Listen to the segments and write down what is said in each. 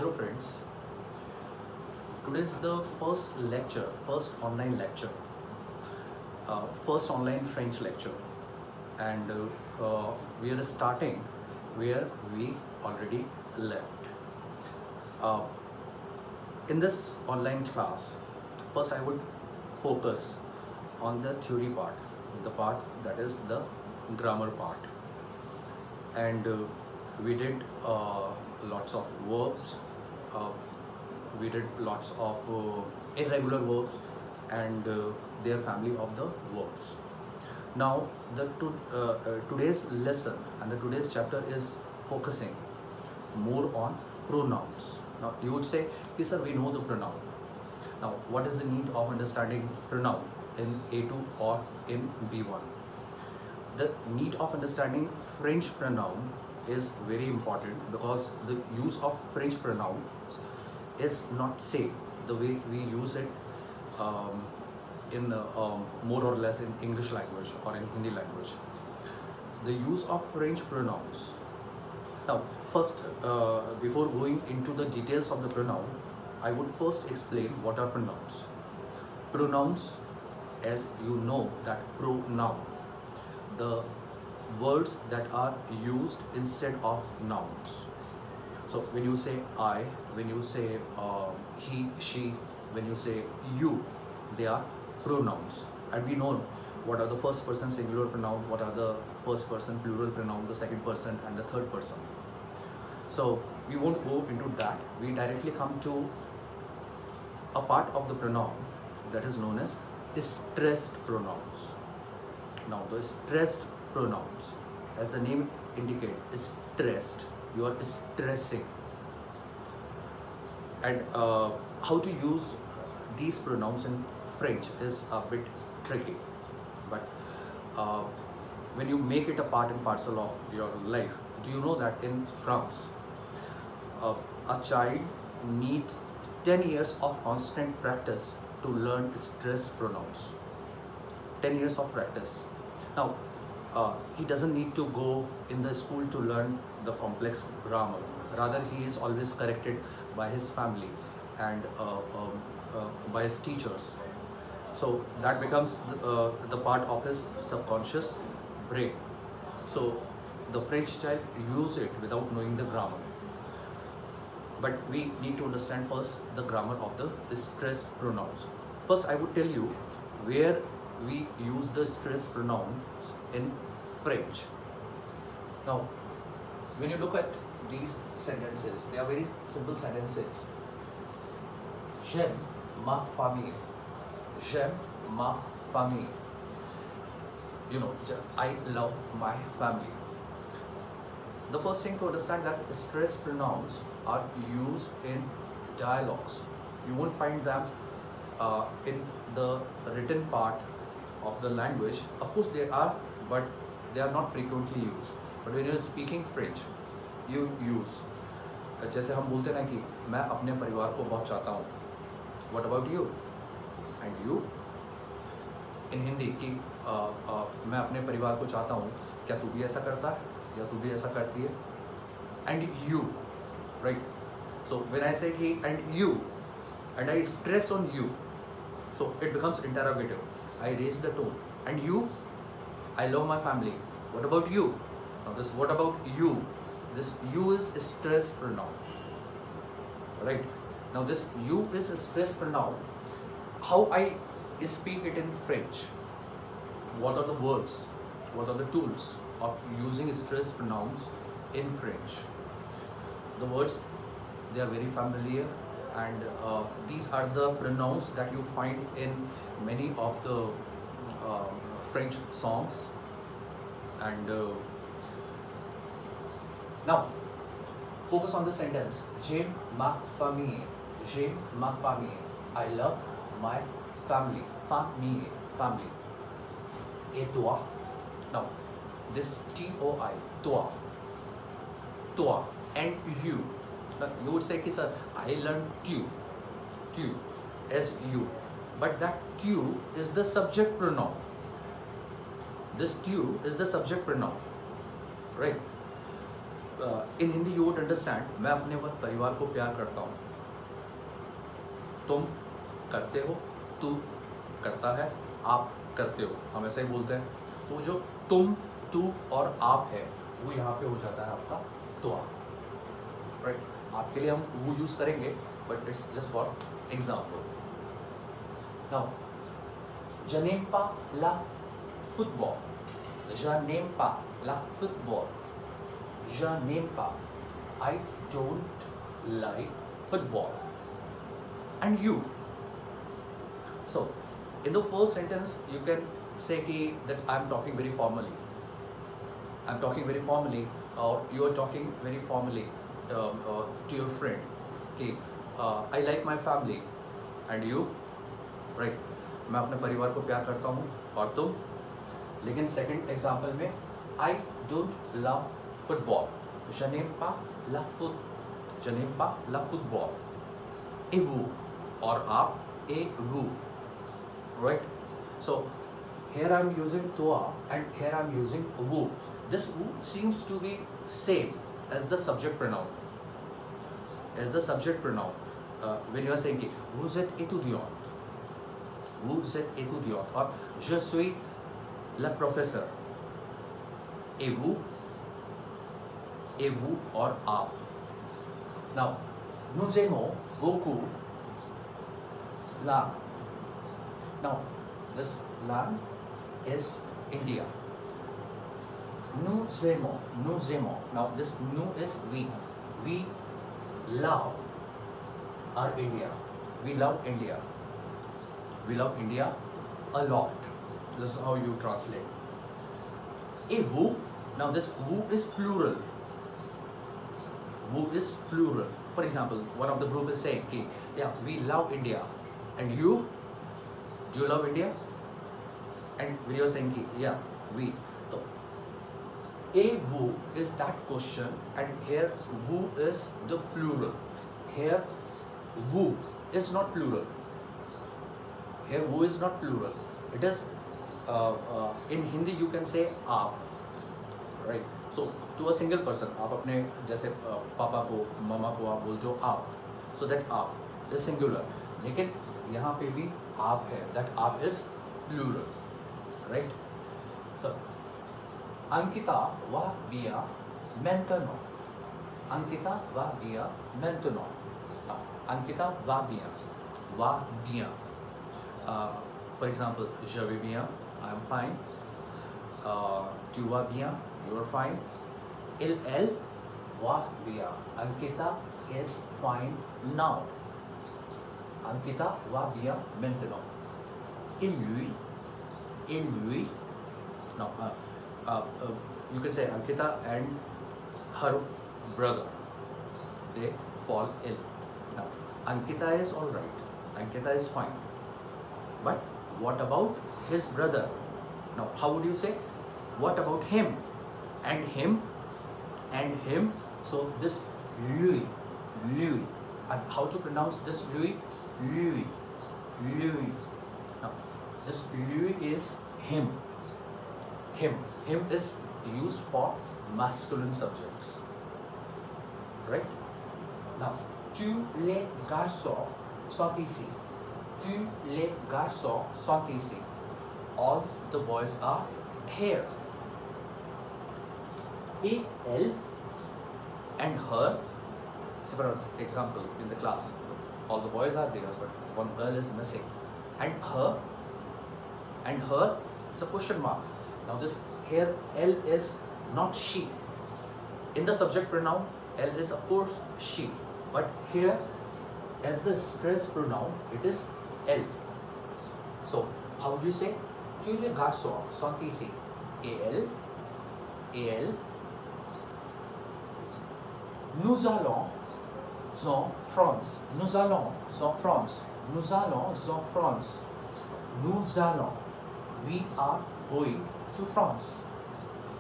Hello friends, today is the first lecture, first online lecture, first online French lecture, and we are starting where we already left. Uh, in this online class, first I would focus on the theory part, the part that is the grammar part, and we did lots of verbs, uh, we did lots of irregular verbs and their family of the verbs. Now today's lesson and the today's chapter is focusing more on pronouns. Now you would say, yes sir, we know the pronoun. Now what is the need of understanding pronoun in A2 or in B1? The need of understanding French pronoun is very important because the use of French pronouns is not same the way we use it in more or less in English language or in Hindi language. The use of French pronouns. Now first, before going into the details of the pronoun, I would first explain what are pronouns. Pronouns, as you know, that pronoun, the words that are used instead of nouns. So when you say I, when you say he, she, when you say you, they are pronouns. And we know what are the first person singular pronoun, what are the first person plural pronoun, the second person and the third person. So we won't go into that. We directly come to a part of the pronoun that is known as stressed pronouns. Now the stressed pronouns, as the name indicates, is stressed. You are stressing. And how to use these pronouns in French is a bit tricky. But when you make it a part and parcel of your life, do you know that in France, a child needs 10 years of constant practice to learn stressed pronouns. 10 years of practice. Now, he doesn't need to go in the school to learn the complex grammar. Rather, he is always corrected by his family and by his teachers. So that becomes the part of his subconscious brain. So the French child use it without knowing the grammar. But we need to understand first the grammar of the stressed pronouns. First, I would tell you where we use the stressed pronouns in French. Now, when you look at these sentences, they are very simple sentences. J'aime ma famille. J'aime ma famille. You know, I love my family. The first thing to understand that stressed pronouns are used in dialogues. You won't find them in the written part of the language. Of course they are, but they are not frequently used. But when you are speaking French, you use, जैसे हम बोलते हैं ना कि मैं अपने परिवार को बहुत चाहता हूँ. What about you? And you? In Hindi कि मैं अपने परिवार को चाहता हूँ, क्या तू भी ऐसा करता है या तू भी ऐसा करती है? And you, right? So when I say कि and you, and I stress on you, so it becomes interrogative. I raise the tone. And you? I love my family. What about you? Now this what about you? This you is a stressed pronoun. Right? Now this you is a stressed pronoun. How I speak it in French? What are the words? What are the tools of using stressed pronouns in French? The words, they are very familiar, and these are the pronouns that you find in many of the French songs. And now focus on the sentence. J'aime ma famille. J'aime ma famille. I love my family. Famille, family. Et toi? Now this T-O-I, toi, toi, and you. Now you would say कि sir, I learned tu, as you, but that tu is the subject pronoun. This tu is the subject pronoun, right? In Hindi you would understand, मैं अपने परिवार को प्यार करता हूँ, तुम करते हो, तू करता है, आप करते हो, हम ऐसा ही बोलते हैं। तो जो तुम, तू और आप है वो यहाँ पे हो जाता है आपका तो आप, राइट। आपके लिए हम वो यूज़ करेंगे, but it's just for example. Now, je n'aime pas la football, je n'aime pas la football, je n'aime pas, I don't like football. And you, so in the first sentence you can say that I'm talking very formally, I'm talking very formally, or you are talking very formally to your friend कि I like my family, and you, right, मैं अपने परिवार को प्यार करता हूँ, और तुम। लेकिन सेकंड एग्जाम्पल में I don't love football, je n'aime pas la football, et vous, और आप, et vous, right? So here I'm using toi and here I'm using vous. This vous seems to be same as the subject pronoun. When you are saying कि vous êtes étudiante, vous êtes étudiante, और je suis le professeur, et vous और आप। Now, nous aimons beaucoup land. Now, this land is India. Nous aimons. Now, this nous is we. We love our India. We love India. We love India a lot. This is how you translate. Et vous, now this vous is plural. Vous is plural. For example, one of the group is saying, yeah, we love India. And you, do you love India? And when you are saying, yeah, we. So, et vous is that question, and here vous is the plural. Here vous is not plural. Here वो is not plural. It is in Hindi you can say आप, right? So to a single person, आप अपने जैसे पापा को, मामा को आप बोलते हो आप, so that आप is singular. लेकिन यहाँ पे भी आप है, that आप is plural, right? So Ankita va bien maintenant. Ankita va bien maintenant. Ankita va bien. For example, je vais bien, I am fine. Tu vas bien, you are fine. Elle va bien. Ankita is fine now. Ankita va bien maintenant. Il lui. No, you can say Ankita and her brother, they fall ill. Now, Ankita is all right. Ankita is fine. But what about his brother? Now, how would you say? What about him? And him? So this lui. And how to pronounce this lui? Lui. Now, this lui is him. Him is used for masculine subjects. Right? Now, tous les garçons sont ici. Tous les garçons sont ici. All the boys are here. Et elle and her. See, for example, in the class, all the boys are there, but one girl is missing. And her is a question mark. Now this here L is not she. In the subject pronoun, L is of course she. But here, as the stress pronoun, it is L. So how would you say? Tous les garçons sont ici. Et elle. Nous allons en France. We are going to France.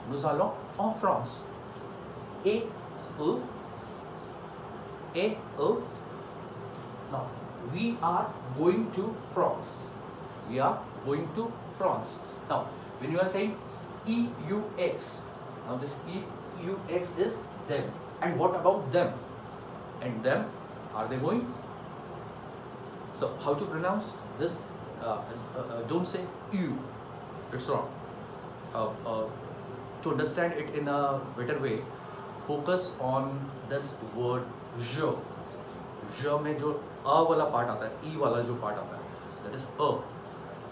Nous allons en France. Et eux. Now, we are going to France. Now, when you are saying EUX, now this TUX is them. And what about them? And them, are they going? So how to pronounce this? Don't say you. It's wrong. To understand it in a better way, focus on this word je. Je में जो a वाला part आता है, e वाला जो part आता है, that is a.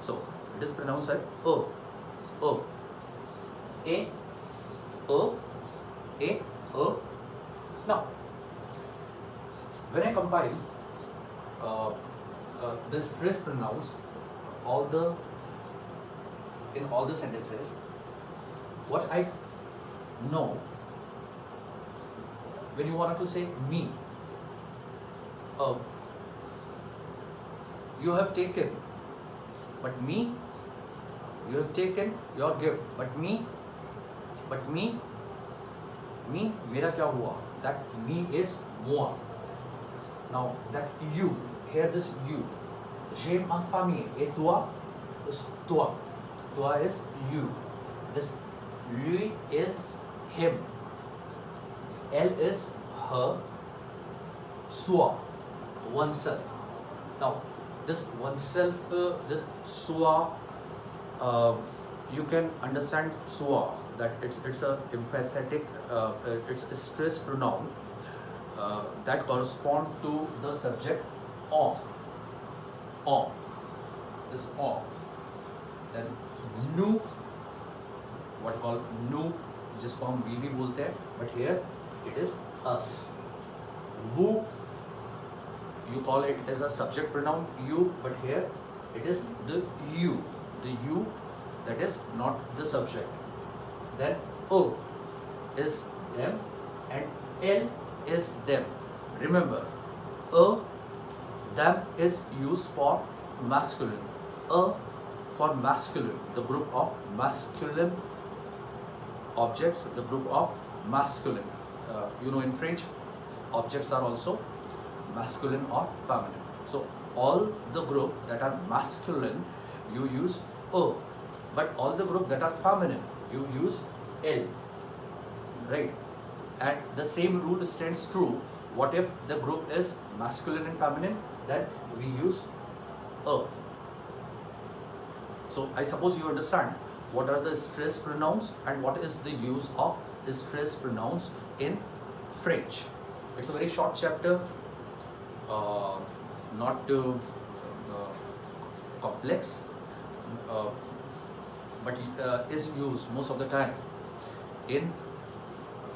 So it is pronounced as a, a, a, a. Now, when I compile the stress pronouns in all the sentences, what I know, when you wanted to say me, you have taken, but me, you have taken your gift, but me, मेरा क्या हुआ? That me is moi. Now that you, here this you, j'ai ma famille, et toi is toi. Toi is you. This lui is him. Elle is her. Soi, oneself. Now this oneself, this soi, you can understand soi that it's a empathetic, it's a stress pronoun that correspond to the subject on. This on. Then nous, what you call nous, जिसको हम we भी बोलते हैं, but here it is us. Vous, you call it as a subject pronoun you, but here it is the you that is not the subject. Then o is them and l is them. Remember, them is used for masculine. For masculine, the group of masculine objects, the group of masculine. In French, objects are also masculine or feminine. So all the group that are masculine, you use a, but all the group that are feminine, you use l, right? And the same rule stands true. What if the group is masculine and feminine? Then we use a. So I suppose you understand what are the stress pronouns and what is the use of stress pronouns in French. It's a very short chapter, not too complex, but is used most of the time in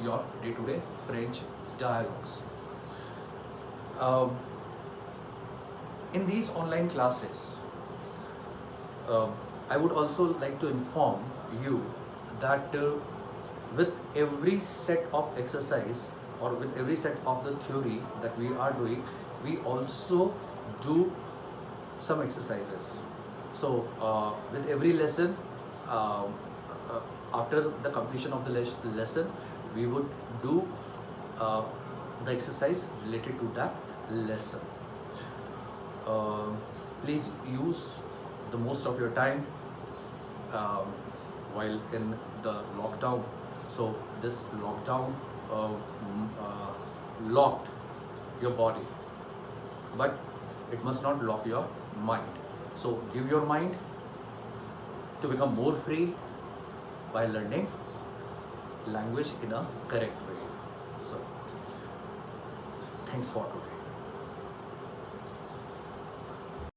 your day-to-day French dialogues. In these online classes, I would also like to inform you that with every set of exercise or with every set of the theory that we are doing, we also do some exercises. So with every lesson, after the completion of the lesson, we would do the exercise related to that lesson. Please use the most of your time while in the lockdown. So this lockdown locked your body, but it must not lock your mind. So give your mind to become more free by learning language in a correct way. So thanks for today.